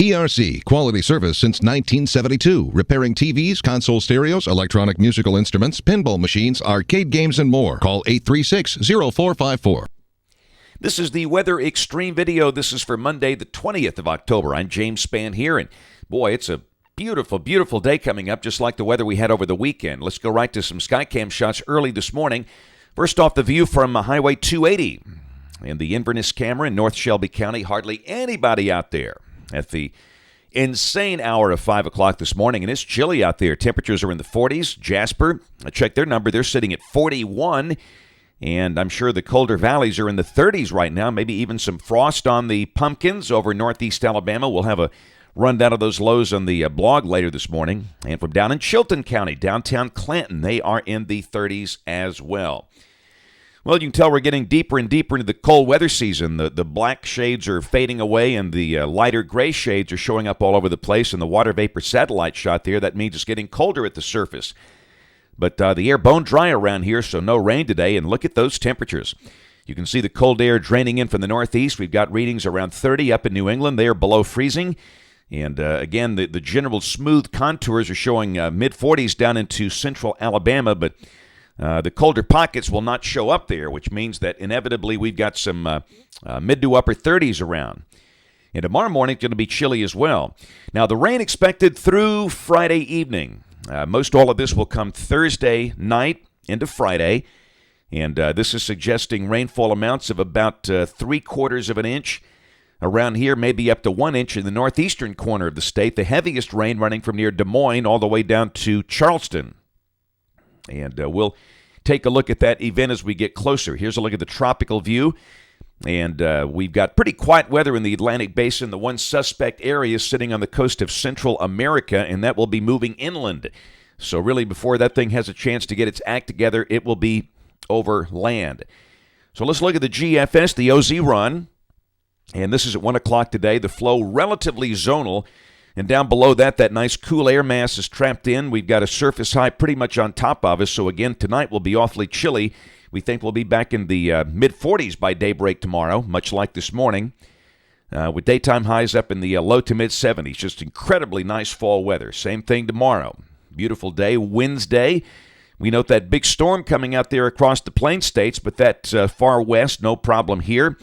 PRC, quality service since 1972. Repairing TVs, console stereos, electronic musical instruments, pinball machines, arcade games, and more. Call 836-0454. This is the Weather Xtreme video. This is for Monday, the 20th of October. I'm James Spann here, and boy, it's a beautiful, beautiful day coming up, just like the weather we had over the weekend. Let's go right to some Skycam shots early this morning. First off, the view from Highway 280 and the Inverness camera in North Shelby County. Hardly anybody out there at the insane hour of 5 o'clock this morning, and it's chilly out there. Temperatures are in the 40s. Jasper, I checked their number. They're sitting at 41, and I'm sure the colder valleys are in the 30s right now, maybe even some frost on the pumpkins over northeast Alabama. We'll have a rundown of those lows on the blog later this morning. And from down in Chilton County, downtown Clanton, they are in the 30s as well. Well, you can tell we're getting deeper and deeper into the cold weather season. The black shades are fading away, and the lighter gray shades are showing up all over the place. And the water vapor satellite shot there, that means it's getting colder at the surface. But the air bone dry around here, so no rain today. And look at those temperatures. You can see the cold air draining in from the northeast. We've got readings around 30 up in New England. They are below freezing. And again, the general smooth contours are showing mid-40s down into central Alabama, but the colder pockets will not show up there, which means that inevitably we've got some mid to upper 30s around. And tomorrow morning it's going to be chilly as well. Now, the rain expected through Friday evening. Most all of this will come Thursday night into Friday, and this is suggesting rainfall amounts of about 3/4 of an inch. Around here, maybe up to 1 inch in the northeastern corner of the state. The heaviest rain running from near Des Moines all the way down to Charleston. And we'll take a look at that event as we get closer. Here's a look at the tropical view. And we've got pretty quiet weather in the Atlantic Basin. The one suspect area is sitting on the coast of Central America, and that will be moving inland. So really, before that thing has a chance to get its act together, it will be over land. So let's look at the GFS, the OZ run. And this is at 1 o'clock today. The flow relatively zonal. And down below that, that nice cool air mass is trapped in. We've got a surface high pretty much on top of us. So again, tonight will be awfully chilly. We think we'll be back in the mid-40s by daybreak tomorrow, much like this morning, with daytime highs up in the low to mid-70s. Just incredibly nice fall weather. Same thing tomorrow. Beautiful day. Wednesday, we note that big storm coming out there across the Plain States, but that far west, no problem here.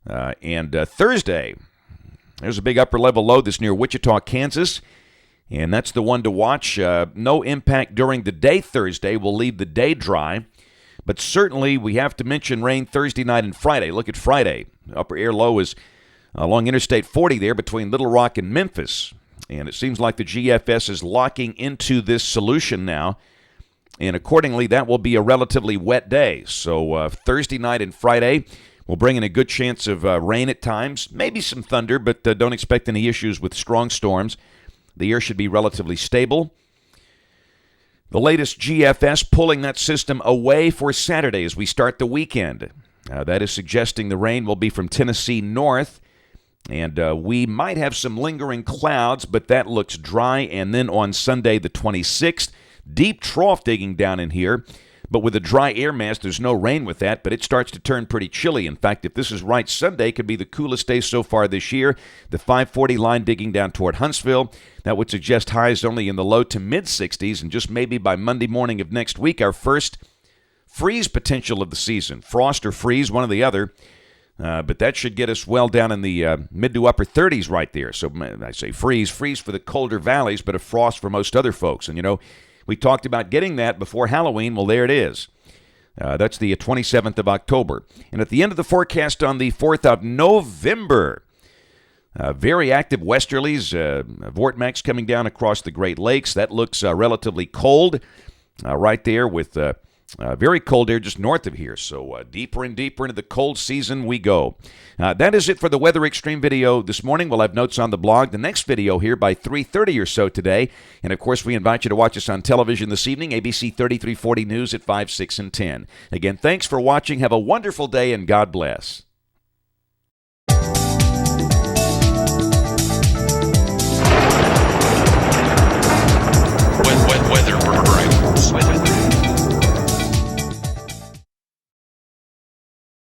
And Thursday, there's a big upper-level low that's near Wichita, Kansas, and that's the one to watch. No impact during the day Thursday. We'll leave the day dry, but certainly we have to mention rain Thursday night and Friday. Look at Friday. Upper air low is along Interstate 40 there between Little Rock and Memphis, and it seems like the GFS is locking into this solution now, and accordingly that will be a relatively wet day. So Thursday night and Friday, we'll bring in a good chance of rain at times, maybe some thunder, but don't expect any issues with strong storms. The air should be relatively stable. The latest GFS pulling that system away for Saturday as we start the weekend. That is suggesting the rain will be from Tennessee north, and we might have some lingering clouds, but that looks dry. And then on Sunday the 26th, deep trough digging down in here. But with a dry air mass, there's no rain with that, but it starts to turn pretty chilly. In fact, if this is right, Sunday could be the coolest day so far this year. The 540 line digging down toward Huntsville, that would suggest highs only in the low to mid-60s, and just maybe by Monday morning of next week, our first freeze potential of the season. Frost or freeze, one or the other. But that should get us well down in the mid to upper 30s right there. So I say freeze for the colder valleys, but a frost for most other folks. And, you know, we talked about getting that before Halloween. Well, there it is. That's the 27th of October. And at the end of the forecast on the 4th of November, very active westerlies, vortex coming down across the Great Lakes. That looks relatively cold right there with very cold air just north of here. So deeper and deeper into the cold season we go. That is it for the Weather Xtreme video this morning. We'll have notes on the blog. The next video here by 3:30 or so today. And, of course, we invite you to watch us on television this evening, ABC 3340 News at 5, 6, and 10. Again, thanks for watching. Have a wonderful day, and God bless.